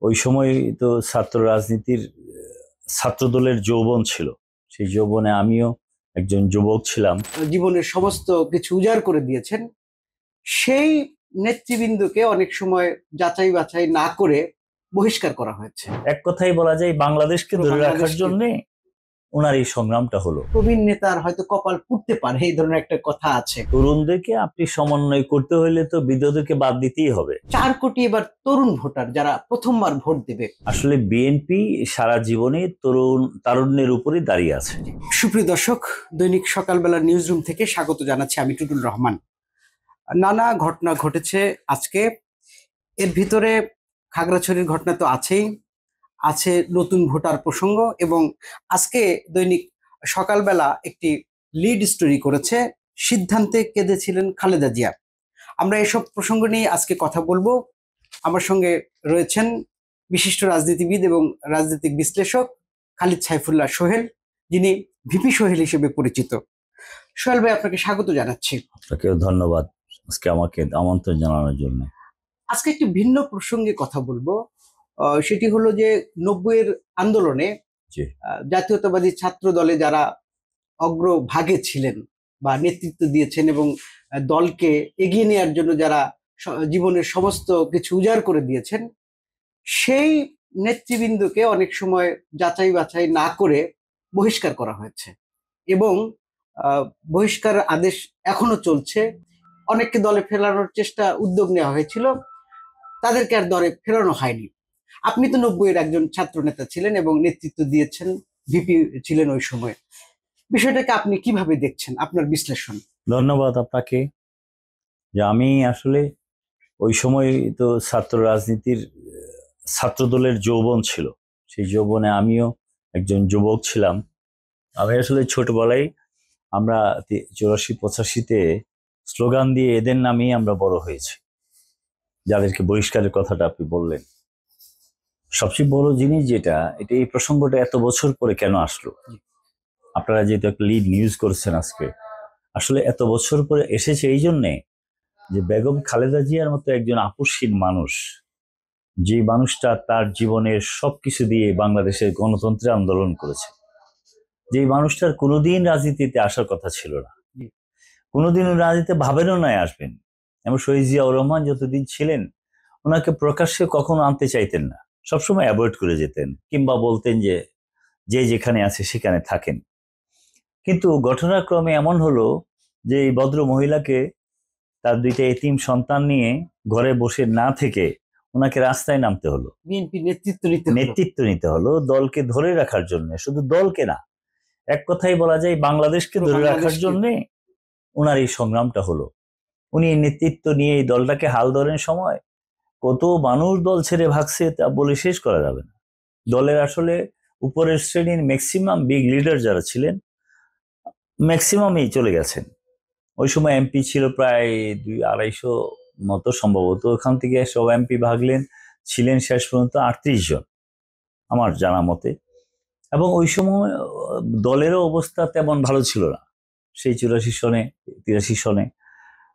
ওই সময় তো ছাত্র রাজনীতির ছাত্রদলের যৌবন ছিল। সেই যৌবনে আমিও একজন যুবক ছিলাম। জীবনের সমস্ত কিছু উজাড় করে দিয়েছেন, সেই নেতৃবৃন্দকে অনেক সময় যাচাই বাছাই না করে বহিষ্কার করা হয়েছে। এক কথাই বলা যায় বাংলাদেশকে ধরে রাখার জন্য ওনার এই সংগ্রামটা হলো। প্রবীণ নেতার হয়তো কপাল পুড়তে পারে, এই ধরনের একটা কথা আছে। তরুণদেরকে আপনি সমন্বয় করতে হলে তো বিরোধীকে বাদ দিতেই হবে। 4 কোটি এবার তরুণ ভোটার যারা প্রথমবার ভোট দেবে। আসলে বিএনপি সারা জীবনে তারুণ্যের উপরে দাঁড়িয়ে আছে। সুপ্রিয় দর্শক, দৈনিক সকালবেলা নিউজ রুম থেকে স্বাগত জানাচ্ছি আমি টুটুল রহমান। নানা ঘটনা ঘটেছে আজকে, এর ভিতরে খাগড়াছড়ির ঘটনা তো আছেই, আছে নতুন ভোটার প্রসঙ্গ, এবং আজকে দৈনিক সকালবেলা একটি লিড স্টোরি করেছে সিদ্ধান্তে কেঁদেছিলেন খালেদা জিয়া। আমরা এসব প্রসঙ্গ নিয়ে আজকে কথা বলবো। আমার সঙ্গে রয়েছেন বিশিষ্ট রাজনীতিবিদ এবং রাজনৈতিক বিশ্লেষক খালিদ সাইফুল্লাহ সোহেল, যিনি ভিপি সোহেল হিসেবে পরিচিত। সোহেল ভাই, আপনাকে স্বাগত জানাচ্ছি। আপনাকেও ধন্যবাদ আজকে আমাকে আমন্ত্রণ জানানোর জন্য। আজকে একটি ভিন্ন প্রসঙ্গে কথা বলবো, সেটি হলো যে 90-এর আন্দোলনে জাতীয়তাবাদী ছাত্র দলে যারা অগ্রভাগে ছিলেন বা নেতৃত্ব দিয়েছেন এবং দলকে এগিয়ে নেওয়ার জন্য যারা জীবনের সমস্ত কিছু উজাড় করে দিয়েছেন, সেই নেতৃবৃন্দকে অনেক সময় যাচাই বাছাই না করে বহিষ্কার করা হয়েছে এবং বহিষ্কার আদেশ এখনো চলছে। অনেককে দলে ফেরানোর উদ্যোগ নেওয়া হয়েছিল, তাদেরকে আর দলে ফেরানো হয়নি। আপনি তো 90-এর একজন ছাত্র নেতা ছিলেন এবং নেতৃত্ব দিয়েছেন, ভিপি ছিলেন ওই সময়। বিষয়টাকে আপনি কিভাবে দেখছেন, আপনার বিশ্লেষণ? ধন্যবাদ আপনাকে। যে আমি আসলে ওই সময় তো ছাত্র রাজনীতির ছাত্রদলের যৌবন ছিল। সেই যৌবনে আমিও একজন যুবক ছিলাম। আমি আসলে ছোটবেলায় আমরা 84-85-তে স্লোগান দিয়ে এদের নামেই আমরা বড় হয়েছি। যাদেরকে বহিষ্কারের কথাটা আপনি বললেন, সবচেয়ে বড় জিনিস যেটা, এটা এই প্রসঙ্গটা এত বছর পরে কেন আসলো? আপনারা যেহেতু একটা লিড নিউজ করেছেন আজকে, আসলে এত বছর পরে এসেছে এই জন্যে যে বেগম খালেদা জিয়ার মতো একজন আপসহীন মানুষ, যে মানুষটা তার জীবনের সবকিছু দিয়ে বাংলাদেশের গণতন্ত্রের আন্দোলন করেছে, যে মানুষটার কোনোদিন রাজনীতিতে আসার কথা ছিল না, কোনোদিন রাজনীতিতে ভাবেনও নয় আসবেন। এবং শহীদ জিয়াউর রহমান যতদিন ছিলেন ওনাকে প্রকাশ্যে কখনো আনতে চাইতেন না, সবসময় অ্যাভয়েড করে যেতেন, কিংবা বলতেন যে যে যেখানে আছে সেখানে থাকেন। কিন্তু ঘটনাক্রমে এমন হলো যে এই ভদ্র মহিলাকে তার 2টা এতিম সন্তান নিয়ে ঘরে বসে না থেকে ওনাকে রাস্তায় নামতে হলো, বিএনপি নেতৃত্ব নিতে হলো দলকে ধরে রাখার জন্য। শুধু দলকে না, এক কথাই বলা যায় বাংলাদেশকে ধরে রাখার জন্য ওনার এই সংগ্রামটা হলো। উনি নেতৃত্ব নিয়ে এই দলটাকে হাল ধরেন সময় কত মানুষ দল ছেড়ে ভাগছে তা বলে শেষ করা যাবে না। দলের আসলে উপরের শ্রেণীর ম্যাক্সিমাম বিগ লিডার যারা ছিলেন ম্যাক্সিমামই চলে গেছেন। ওই সময় এমপি ছিল প্রায় 200-250 মতো সম্ভবত। ওখান থেকে সব এমপি ভাগলেন, ছিলেন শেষ পর্যন্ত 38 জন আমার জানা মতে। এবং ওই সময় দলেরও অবস্থা তেমন ভালো ছিল না সেই 84 সনে 83 সনে।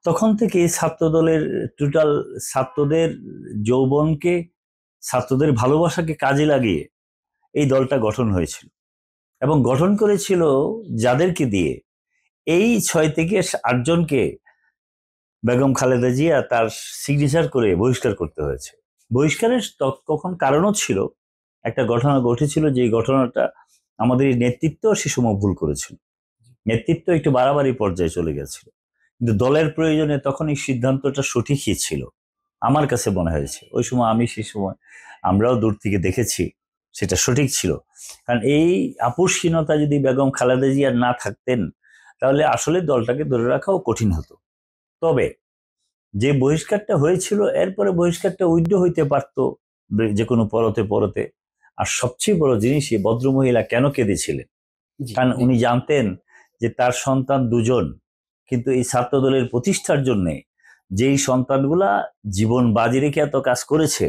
তখন থেকে ছাত্র দলের টোটাল ছাত্রদের যৌবনকে, ছাত্রদের ভালোবাসাকে কাজে লাগিয়ে এই দলটা গঠন হয়েছিল এবং গঠন করেছিল যাদেরকে দিয়ে এই 6 থেকে 8 জনকে বেগম খালেদা জিয়া তার সিগনেচার করে বহিষ্কার করতে হয়েছে। বহিষ্কারের তখন কারণও ছিল, একটা ঘটনা ঘটেছিল, যে ঘটনাটা আমাদের নেতৃত্ব সে সময় ভুল করেছিল। নেতৃত্ব একটু বাড়াবাড়ি পর্যায়ে চলে গেছিল, কিন্তু দলের প্রয়োজনে তখন এই সিদ্ধান্তটা সঠিকই ছিল আমার কাছে মনে হয়েছে। ওই সময় সেই সময় আমরাও দূর থেকে দেখেছি সেটা সঠিক ছিল। কারণ এই আপসহীনতা যদি বেগম খালেদা জিয়া না থাকতেন তাহলে আসলে দলটাকে ধরে রাখাও কঠিন হতো। তবে যে বহিষ্কারটা হয়েছিল, এরপরে বহিষ্কারটা উইথড্র হইতে পারতো যে কোনো পরতে। আর সবচেয়ে বড় জিনিস, এই ভদ্রমহিলা কেন কেঁদেছিলেন? কারণ উনি জানতেন যে তার সন্তান 2 জন, কিন্তু এই ছাত্র দলের প্রতিষ্ঠার জন্য যেই সন্তানগুলা জীবন বাজি রেখে এত কাজ করেছে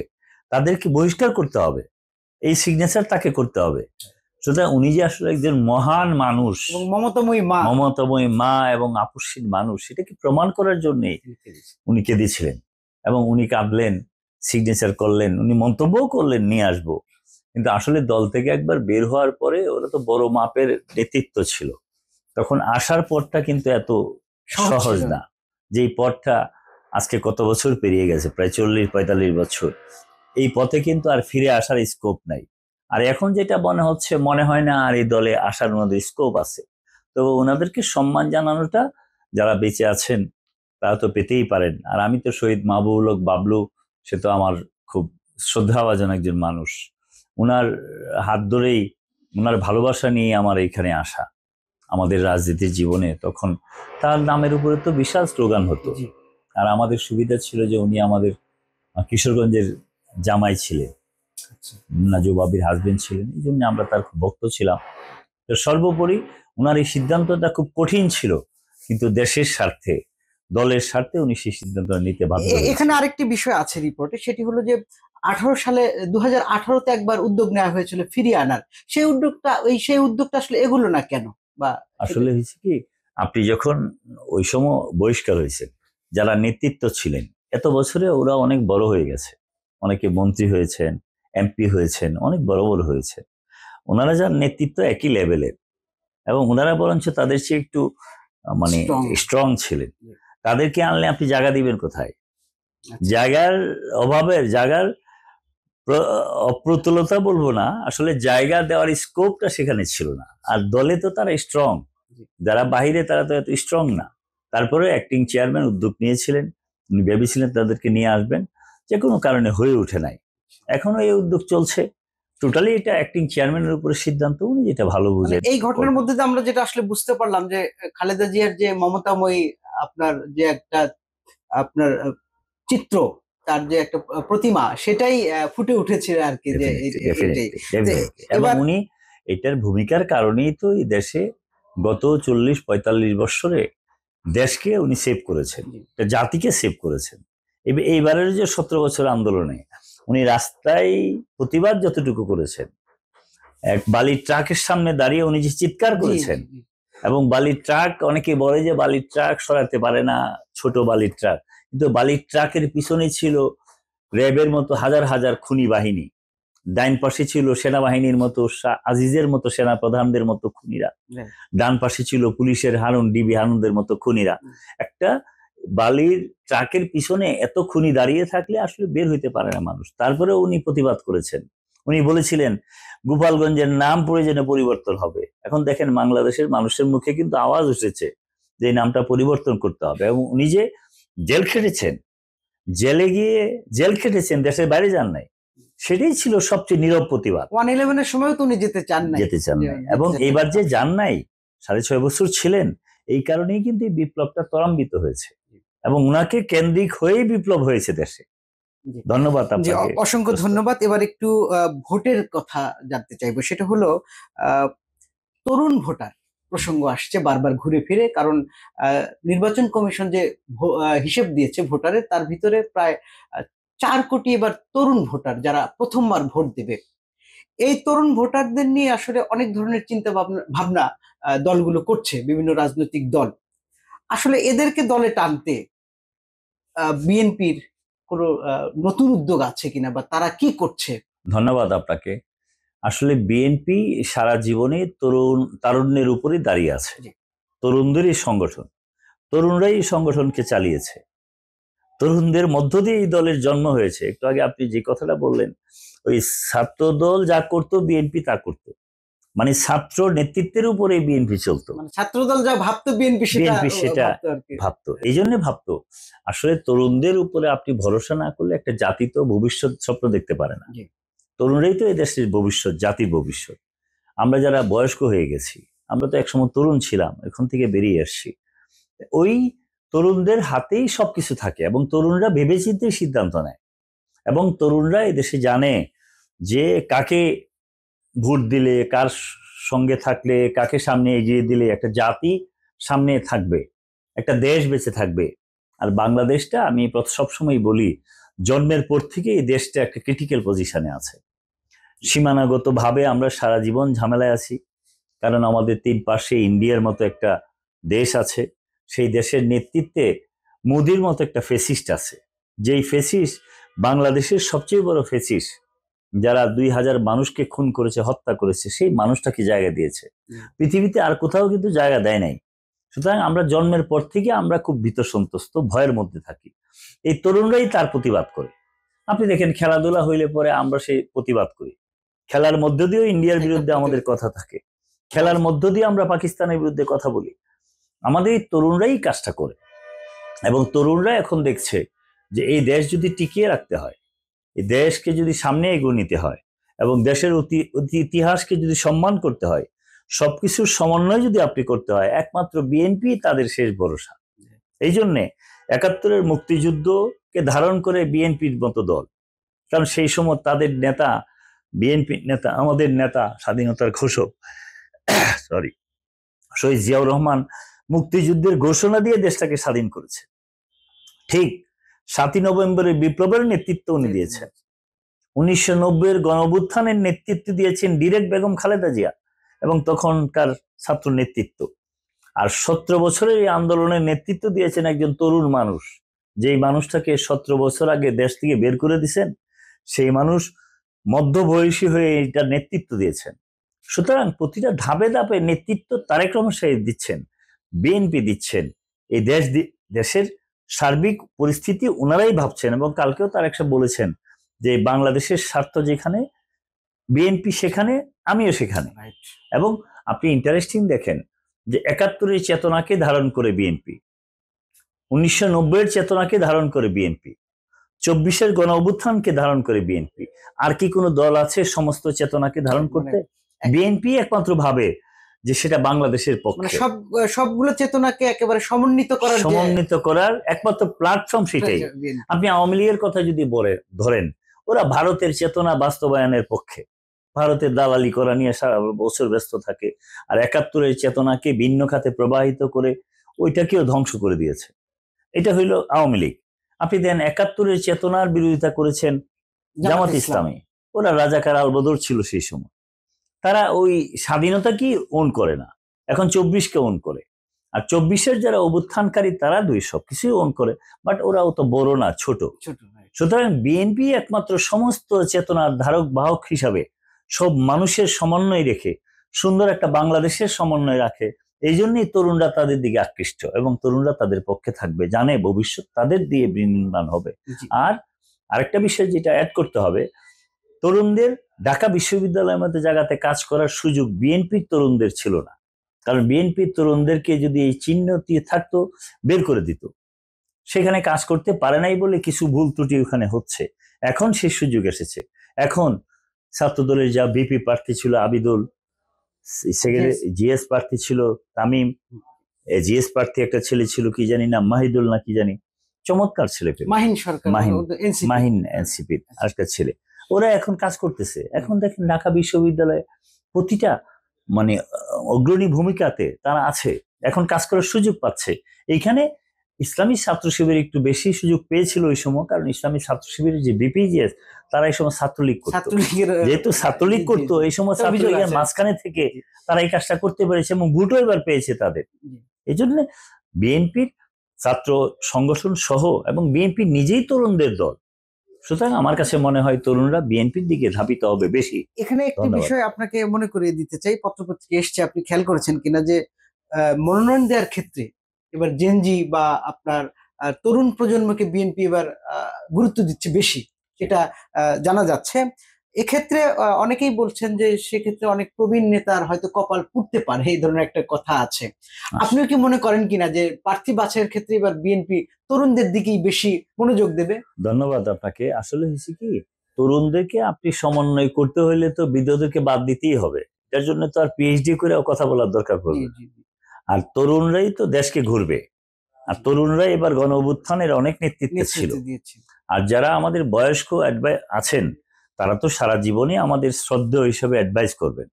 তাদেরকে বহিষ্কার করতে হবে, এই সিগনেচার তাকে করতে হবে। সুতরাং উনি যে আসলে একজন মহান মানুষ, মমতাময়ী মা এবং আপসহীন মানুষ, সেটাকে প্রমাণ করার জন্য উনি কেঁদেছিলেন এবং উনি কাঁদলেন সিগনেচার করলেন, উনি মন্তব্যও করলেন নিয়ে আসবো, কিন্তু আসলে দল থেকে একবার বের হওয়ার পরে ওরা তো বড় মাপের নেতৃত্ব ছিল, তখন আসার পথটা কিন্তু এত সহজ না। যেই পথটা আজকে কত বছর পেরিয়ে গেছে, প্রায় 40-45 বছর, এই পথে কিন্তু আর ফিরে আসার স্কোপ নাই। আর এখন যেটা মনে হয় না আর এই দলে আসার ওনাদের স্কোপ আছে। তো ওনাদেরকে সম্মান জানানোটা যারা বেঁচে আছেন তারা তো পেতেই পারেন। আর আমি তো শহীদ মাহবুবুল হক বাবলু, সে তো আমার খুব শ্রদ্ধাভাজন একজন মানুষ, উনার হাত ধরেই, উনার ভালোবাসা নিয়ে আমার এইখানে আসা আমাদের রাজনীতির জীবনে। তখন তার নামের উপরে তো বিশাল স্লোগান হতো। আর আমাদের সুবিধা ছিল যে উনি আমাদের কিশোরগঞ্জের জামাই ছিলেন, নাজু বাবির হাজবেন্ড ছিলেন, এই জন্য আমরা তার খুব ভক্ত ছিলাম। তো সর্বোপরি ওনার এই সিদ্ধান্তটা খুব কঠিন ছিল, কিন্তু দেশের স্বার্থে, দলের স্বার্থে উনি সেই সিদ্ধান্ত নিতে বাধ্য হয়েছেন। এখানে আরেকটি বিষয় আছে রিপোর্টে, সেটি হলো যে 2018 সালে একবার উদ্যোগ নেওয়া হয়েছিল ফিরিয়ে আনার, সেই উদ্যোগটা আসলে এগুলো না কেন? বা আসলে হয়েছে কি, আপনি যখন ওই সময় বহিষ্কার হয়েছেন, যারা নেতৃত্ব ছিলেন এত বছরে ওরা অনেক বড় হয়ে গেছে, অনেকে মন্ত্রী হয়েছেন, এমপি হয়েছেন, অনেক বড় বড় হয়েছে, ওনারা যার নেতৃত্ব একই লেভেলের এবং ওনারা বরঞ্চ তাদের চেয়ে একটু মানে স্ট্রং ছিলেন। তাদেরকে আনলে আপনি জায়গা দিবেন কোথায়? জায়গার অপ্রতুলতা বলবো না, আসলে জায়গা দেওয়ার স্কোপটা সেখানে ছিল না। আর দলে তো তারা স্ট্রং, যারা বাহিরে তারা তো এত স্ট্রং না। তারপরে অ্যাক্টিং চেয়ারম্যান উদ্যোগ নিয়েছিলেন, উনি ভেবেছিলেন তাদেরকে নিয়ে আসবেন, যে কোনো কারণে হয়ে ওঠে নাই। এখনো এই উদ্যোগ চলছে, টোটালি এটা অ্যাক্টিং চেয়ারম্যানের উপরে সিদ্ধান্ত, উনি যেটা ভালো বুঝেন। এই ঘটনার মধ্যে আমরা যেটা আসলে বুঝতে পারলাম যে খালেদা জিয়ার যে মমতাময়ী আপনার যে একটা আপনার চিত্র, তার যে একটা প্রতিমা, সেটাই ফুটে উঠেছিল আর কি। যে এবং উনি এটার ভূমিকার কারণেই তো এই দেশে গত 40-45 বছরে দেশকে উনি সেভ করেছেন, জাতিকে সেভ করেছেন। এইবারের যে 17 বছর আন্দোলনে উনি রাস্তায় প্রতিবাদ যতটুকু করেছেন, এক বালির ট্রাকের সামনে দাঁড়িয়ে উনি যে চিৎকার করেছেন, এবং বালির ট্রাক, অনেকে বলে যে বালির ট্রাক সরাতে পারে না, ছোট বালির ট্রাক, কিন্তু বালির ট্রাকের পিছনে ছিল র্যাবের মতো হাজার হাজার খুনি বাহিনী, ডাইন পাশে ছিল সেনাবাহিনীর মতো আজিজের মতো সেনা প্রধানদের মতো খুনিরা, ডান পাশে ছিল পুলিশের হারুন, ডিবি হারুনদের মতো খুনিরা। একটা বালির ট্রাকের পিছনে এত খুনি দাঁড়িয়ে থাকলে আসলে বের হইতে পারে না মানুষ। তারপরে উনি প্রতিবাদ করেছেন, উনি বলেছিলেন গোপালগঞ্জের নাম প্রয়োজনে পরিবর্তন হবে। এখন দেখেন বাংলাদেশের মানুষের মুখে কিন্তু আওয়াজ উঠেছে যে নামটা পরিবর্তন করতে হবে। এবং উনি যে জেল খেটেছেন, জেলে গিয়ে জেল খেটেছেন, দেশের বাইরে যান নাই, সেটাই ছিল সবচেয়ে নীরব প্রতিবাদ। 111-এর সময় তো উনি যেতে চান নাই। এবং এবার যে যান নাই, 6.5 বছর ছিলেন, এই কারণেই কিন্তু এই বিপ্লবটা ত্বরান্বিত হয়েছে এবং উনাকে কেন্দ্রিক হয়েই বিপ্লব হয়েছে দেশে। ধন্যবাদ আপনাকে, অসংখ্য ধন্যবাদ। এবার একটু ভোটের কথা জানতে চাইবো, সেটা হলো তরুণ ভোটার প্রসঙ্গ আসছে বারবার ঘুরে ফিরে, কারণ নির্বাচন কমিশন যে হিসেব দিয়েছে ভোটারের, তার ভিতরে প্রায় 4 কোটি এবার তরুণ ভোটার যারা প্রথমবার ভোট দেবে। এই তরুণ ভোটারদের নিয়ে আসলে অনেক ধরনের চিন্তা ভাবনা দলগুলো করছে, বিভিন্ন রাজনৈতিক দল। আসলে এদেরকে দলে টানতে বিএনপির কোনো নতুন উদ্যোগ আছে কিনা, বা তারা কি করছে? ধন্যবাদ আপনাকে। আসলে বিএনপি সারা জীবনে তারুণ্যের উপরে দাঁড়িয়ে আছে, তরুণদেরই সংগঠন, তরুণরাই এই সংগঠনকে চালিয়েছে, তরুণদের মধ্য দিয়ে এই দলের জন্ম হয়েছে। একটু আগে আপনি যে কথাটা বললেন, ওই ছাত্র দল যা করতো বিএনপি তা করতো, মানে ছাত্র নেতৃত্বের উপরে বিএনপি চলতো, ছাত্র দল যা ভাবতো বিএনপি সেটা ভাবতো। এই জন্য ভাবতো, আসলে তরুণদের উপরে আপনি ভরসা না করলে একটা জাতি তো ভবিষ্যৎ স্বপ্ন দেখতে পারে না। তরুণরাই তো এই দেশের ভবিষ্যৎ, জাতির ভবিষ্যৎ। আমরা যারা বয়স্ক হয়ে গেছি, আমরা তো একসময় তরুণ ছিলাম, এখন থেকে বেরিয়ে আসছি, ওই তরুণদের হাতেই সবকিছু থাকে এবং তরুণরা ভেবেচিন্তে সিদ্ধান্ত নেয়। এবং তরুণরা এই দেশে জানে যে কাকে ভোট দিলে, কার সঙ্গে থাকলে, কাকে সামনে এগিয়ে দিলে একটা জাতি সামনে থাকবে, একটা দেশ বেঁচে থাকবে। আর বাংলাদেশটা, আমি সবসময় বলি, জন্মের পর থেকে এই দেশটা একটা ক্রিটিক্যাল পজিশনে আছে। সীমানাগত ভাবে আমরা সারা জীবন ঝামেলায় আছি, কারণ আমাদের 3 পাশে ইন্ডিয়ার মতো একটা দেশ আছে, সেই দেশের নেতৃত্বে মোদির মতো একটা ফেসিস্ট আছে, যেই ফেসিস্ট বাংলাদেশের সবচেয়ে বড় ফেসিস যারা 2000 মানুষকে খুন করেছে, হত্যা করেছে, সেই মানুষটাকে জায়গা দিয়েছে। পৃথিবীতে আর কোথাও কিন্তু জায়গা দেয় নাই। সুতরাং আমরা জন্মের পর থেকে আমরা খুব ভীত সন্ত্রস্ত, ভয়ের মধ্যে থাকি। এই তরুণরাই তার প্রতিবাদ করে। আপনি দেখেন খেলাধুলা হইলে পরে আমরা সেই প্রতিবাদ করি, খেলার মধ্য দিয়েও ইন্ডিয়ার বিরুদ্ধে আমাদের কথা থাকে, খেলার মধ্য দিয়ে আমরা পাকিস্তানের বিরুদ্ধে কথা বলি। আমাদের এই তরুণরাই কাজটা করে, এবং তরুণরা এখন দেখছে যে এই দেশ যদি টিকিয়ে রাখতে হয়, এই দেশকে যদি সামনে এগিয়ে নিতে হয়, এবং দেশের ইতিহাসকে যদি সম্মান করতে হয়, সবকিছুর সমন্বয় যদি আপনি করতে হয়, একমাত্র বিএনপি তাদের শেষ ভরসা। এই জন্যে 71-এর মুক্তিযুদ্ধকে ধারণ করে বিএনপির মতো দল, কারণ সেই সময় তাদের নেতা, বিএনপি নেতা, আমাদের নেতা, স্বাধীনতার ঘোষক শহীদ জিয়াউর রহমান মুক্তিযুদ্ধের ঘোষণা দিয়ে দেশটাকে স্বাধীন করেছে। ঠিক 7ই নভেম্বরের বিপ্লবের নেতৃত্ব উনি দিয়েছেন। 1990-এর গণঅভ্যুত্থানের নেতৃত্ব দিয়েছেন ডিরেক্ট বেগম খালেদা জিয়া এবং তখনকার ছাত্র নেতৃত্ব। আর 17 বছরের এই আন্দোলনের নেতৃত্ব দিয়েছেন একজন তরুণ মানুষ, যেই মানুষটাকে 17 বছর আগে দেশ থেকে বের করে দিয়েছেন, সেই মানুষ মধ্যবয়সী হয়ে এইটার নেতৃত্ব দিয়েছেন। সুতরাং প্রতিটা ধাপে ধাপে নেতৃত্ব তারেক রহমান সাহেব দিচ্ছেন, বিএনপি দিচ্ছেন। এই দেশের সার্বিক পরিস্থিতি ওনারাই ভাবছেন, এবং কালকেও তারেক সাহেব বলেছেন যে বাংলাদেশের স্বার্থ যেখানে, বিএনপি সেখানে, আমিও সেখানে। এবং আপনি ইন্টারেস্টিং দেখেন যে 71-এর চেতনাকে ধারণ করে বিএনপি, 1990-এর চেতনাকে ধারণ করে বিএনপি, 24-এর গণ অভ্যুত্থানকে ধারণ করে বিএনপি। আর কি কোনো দল আছে সমস্ত চেতনাকে ধারণ করতে? বিএনপি একমাত্র ভাবে যে সেটা বাংলাদেশের পক্ষে, সবগুলো চেতনাকে একেবারে সমন্বিত করার একমাত্র প্ল্যাটফর্ম সেটাই। আপনি আওয়ামী লীগের কথা যদি ধরেন, ওরা ভারতের চেতনা বাস্তবায়নের পক্ষে, ভারতের দালালি করা নিয়ে সারা বছর ব্যস্ত থাকে, আর 71-এর চেতনাকে ভিন্ন খাতে প্রবাহিত করে ওইটাকেও ধ্বংস করে দিয়েছে। এটা হইল আওয়ামী লীগ। আপনি দেন 71-এর চেতনার বিরোধিতা করেছেন জামাত ইসলামী, ওরা রাজাকার আলবদর ছিল সেই সময়। তারা ওই স্বাধীনতাকেই ওন করে না, এখন 24-কে ওন করে। আর 24-এর যারা অভ্যুত্থানকারী তারা সবকিছুই ওন করে, বাট ওরা অত বড় না, ছোট। সুতরাং বিএনপি একমাত্র সমস্ত চেতনার ধারক বাহক হিসাবে সব মানুষের সমন্বয় রেখে সুন্দর একটা বাংলাদেশের সমন্বয় রাখে। এই জন্যই তরুণরা তাদের দিকে আকৃষ্ট, এবং তরুণরা তাদের পক্ষে থাকবে, জানে ভবিষ্যৎ তাদের দিয়ে বিনির্মাণ হবে। আর আরেকটা বিষয় যেটা অ্যাড করতে হবে, তরুণদের ঢাকা বিশ্ববিদ্যালয়ের মধ্যে জায়গাতে কাজ করার সুযোগ বিএনপির তরুণদের ছিল না, কারণ বিএনপির তরুণদেরকে যদি এই চিহ্নটি থাকতো বের করে দিত। সেখানে কাজ করতে পারে নাই বলে কিছু ভুল ত্রুটি ওখানে হচ্ছে। এখন সেই সুযোগ এসেছে। এখন ছাত্রদলের যা ভিপি প্রার্থী ছিল আবিদুল, জিএস প্রার্থী ছিল তামিম, জিএস প্রার্থী একটা ছেলে ছিল কি জানি না, মাহিদুল না কি জানি, চমৎকার ছেলে, মাহিন এনসিপির আরেকটা ছেলে, ওরা এখন কাজ করতেছে। এখন দেখেন ঢাকা বিশ্ববিদ্যালয়ে প্রতিটা মানে অগ্রণী ভূমিকাতে তারা আছে, এখন কাজ করার সুযোগ পাচ্ছে। এইখানে ইসলামী ছাত্র শিবির একটু বেশি সুযোগ পেয়েছিল ওই সময়, কারণ ইসলামী ছাত্র শিবিরের যে বিপিজিএস তারা এই সময় ছাত্রলীগ করতো, যেহেতু ছাত্রলীগ করতো এই সময় ছাত্রলীগের মাঝখানে থেকে তারা এই কাজটা করতে পেরেছে, এবং ভোটও এবার পেয়েছে তাদের। এই জন্য বিএনপির ছাত্র সংগঠন সহ, এবং বিএনপি নিজেই তরুণদের দল, সুতরাং আমার কাছে মনে হয় তরুণরা বিএনপির দিকে ধাবিত হবে বেশি। এখানে একটি বিষয় আপনাকে মনে করিয়ে দিতে চাই, পত্রপত্রিকা এসছে, আপনি খেয়াল করেছেন কিনা, যে মনোনয়ন দেওয়ার ক্ষেত্রে এবার জেনজি বা আপনার তরুণ প্রজন্মকে বিএনপি এবার গুরুত্ব দিচ্ছে বেশি, এটা জানা যাচ্ছে। এক্ষেত্রে অনেকেই বলছেন যে সেক্ষেত্রে অনেক প্রবীণ নেতার হয়তো কপাল পুড়তে পারে, এই ধরনের একটা কথা আছে। আপনিও কি মনে করেন কিনা যে প্রার্থী বাছাইয়ের ক্ষেত্রে এবার বিএনপি তরুণদের দিকেই বেশি মনোযোগ দেবে? ধন্যবাদ আপনাকে। আসলে হয়েছে কি, তরুণদেরকে আপনি সমন্বয় করতে হলে তো বিদ্যার্থীদেরকে বাদ দিতেই হবে, এটার জন্য তো আর পিএইচডি করে কথা বলার দরকার পড়বে। আর তরুণরাই তো দেশকে ঘুরবে, আর তরুণরাই এবার গণ অভ্যুত্থানের অনেক নেতৃত্বে ছিল। আর যারা আমাদের বয়স্ক আছেন তারা তো সারা জীবনই আমাদের শ্রদ্ধেয় হিসেবে অ্যাডভাইস করবেন।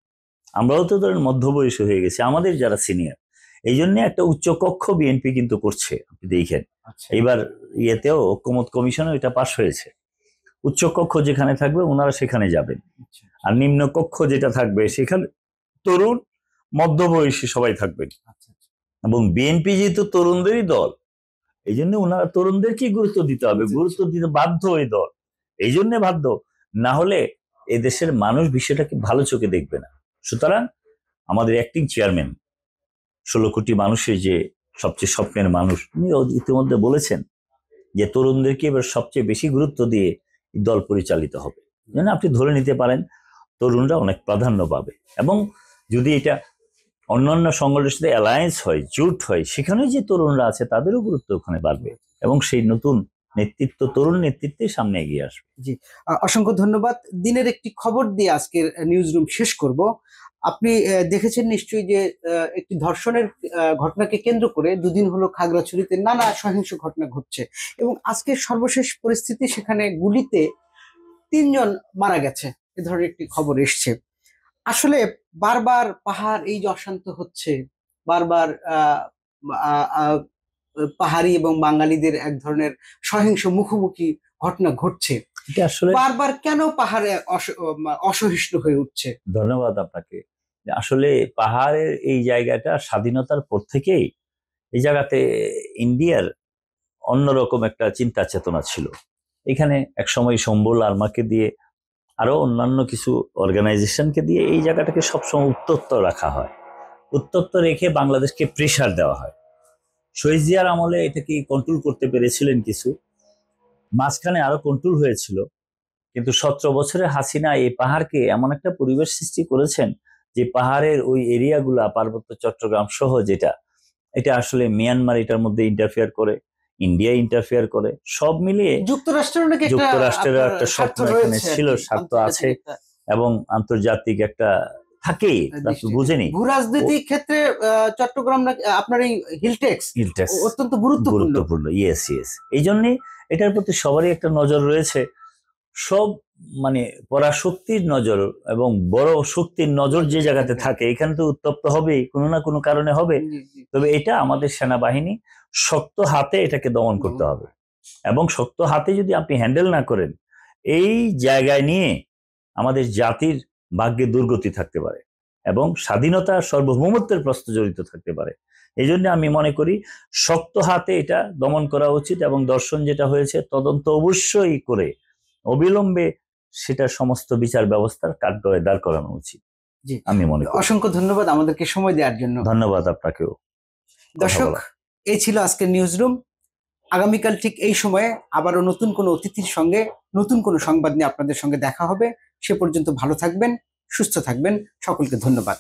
আমরাও তো ধরেন মধ্যবয়সী হয়ে গেছি, আমাদের যারা সিনিয়র, এই জন্য একটা উচ্চকক্ষ বিএনপি কিন্তু করছে। আপনি দেখেন এবার ইয়েতেও ঐক্যমত কমিশনে এটা পাশ হয়েছে, উচ্চকক্ষ যেখানে থাকবে ওনারা সেখানে যাবেন, আর নিম্ন কক্ষ যেটা থাকবে সেখানে তরুণ মধ্যবয়সী সবাই থাকবেন। এবং বিএনপি যেহেতু তরুণদেরই দল, এই জন্য ওনারা তরুণদেরকে গুরুত্ব দিতে হবে, গুরুত্ব দিতে বাধ্য ওই দল। এই জন্য বাধ্য, না হলে এদেশের মানুষ বিষয়টাকে ভালো চোখে দেখবে না। সুতরাং আমাদের অ্যাক্টিং চেয়ারম্যান 16 কোটি মানুষের যে সবচেয়ে স্বপ্নের মানুষ, উনি ইতিমধ্যে বলেছেন যে তরুণদেরকে এবার সবচেয়ে বেশি গুরুত্ব দিয়ে দল পরিচালিত হবে। যেন আপনি ধরে নিতে পারেন তরুণরা অনেক প্রাধান্য পাবে, এবং যদি এটা অন্যান্য সংগঠনের সাথে অ্যালায়েন্স হয়, জোট হয়, সেখানে যে তরুণরা আছে তাদেরও গুরুত্ব ওখানে বাড়বে, এবং সেই নতুন নেতৃত্ব তরুণ নেতৃত্বের সামনে এগিয়ে আসবে। জি, অসংখ্য ধন্যবাদ। দিনের একটি খবর দিয়ে আজকের নিউজ রুম শেষ করব। আপনি দেখেছেন নিশ্চয়ই যে একটি ধর্ষণের ঘটনাকে কেন্দ্র করে দুদিন হলো খাগড়াছড়িতে নানা সহিংস ঘটনা ঘটছে, এবং আজকের সর্বশেষ পরিস্থিতি সেখানে গুলিতে 3 জন মারা গেছে, এ ধরনের একটি খবর এসছে। আসলে বারবার পাহাড় এই যে অশান্ত হচ্ছে, বারবার পাহাড়ি এবং বাঙালিদের এক ধরনের সহিংস মুখোমুখি ঘটনা ঘটছে, এটা আসলে বারবার কেন পাহাড়ে অসহিষ্ণু হয়ে উঠছে? ধন্যবাদ আপনাকে। আসলে পাহাড়ের এই জায়গাটা স্বাধীনতার পর থেকেই এই জায়গাতে ইন্ডিয়ার অন্যরকম একটা চিন্তা চেতনা ছিল। এখানে একসময় শম্ভু লারমাকে দিয়ে আরো অন্যান্য কিছু অর্গানাইজেশনকে দিয়ে এই জায়গাটাকে সবসময় উত্তপ্ত রাখা হয়, উত্তপ্ত রেখে বাংলাদেশকে প্রেশার দেওয়া হয়। শহীদ জিয়ার আমলে এটাকে কন্ট্রোল করতে পেরেছিলেন কিছু, মাঝখানে আরো কন্ট্রোল হয়েছিল, কিন্তু 17 বছরে হাসিনা এই পাহাড়কে এমন একটা পরিবেশ সৃষ্টি করেছেন যে পাহাড়ের ওই এরিয়াগুলা, পার্বত্য চট্টগ্রাম সহ যেটা, এটা আসলে মিয়ানমার এটার মধ্যে ইন্টারফেয়ার করে, ইন্ডিয়া ইন্টারফেয়ার করে, সব মিলিয়ে যুক্তরাষ্ট্রের একটা স্বপ্ন এখানে ছিল, স্বার্থ আছে, এবং আন্তর্জাতিক একটা থাকেই, বুঝেনি। ভূরাজনৈতিক ক্ষেত্রে চট্টগ্রাম আপনার এই হিলটেক্স অত্যন্ত গুরুত্বপূর্ণ। ইয়েস। এই জন্যে এটার প্রতি সবারই একটা নজর রয়েছে, সব মানে পরাশক্তির নজর এবং বড় শক্তির নজর যে জায়গাতে থাকে, এখানে তো উত্তপ্ত হবেই, কোনো না কোনো কারণে হবে। তবে এটা আমাদের সেনাবাহিনী শক্ত হাতে এটাকে দমন করতে হবে, এবং শক্ত হাতে যদি আপনি হ্যান্ডেল না করেন, এই জায়গায় নিয়ে আমাদের জাতির ভাগ্যে দুর্গতি থাকতে পারে, এবং স্বাধীনতা সার্বভৌমত্বের প্রশ্ন জড়িত থাকতে পারে। এই জন্য আমি মনে করি শক্ত হাতে এটা দমন করা উচিত, এবং দর্শন যেটা হয়েছে তদন্ত অবশ্যই করে অবিলম্বে সেটা সমস্ত বিচার ব্যবস্থার কাঠগড়ায় দাঁড় করানো উচিত। জি, আমি মনে করি। অসংখ্য ধন্যবাদ আমাদেরকে সময় দেওয়ার জন্য। ধন্যবাদ আপনাকেও। দর্শক, এই ছিল আজকের নিউজ রুম। আগামীকাল ঠিক এই সময়ে আবারও নতুন কোনো অতিথির সঙ্গে নতুন কোনো সংবাদ নিয়ে আপনাদের সঙ্গে দেখা হবে। সে পর্যন্ত ভালো থাকবেন, সুস্থ থাকবেন। সকলকে ধন্যবাদ।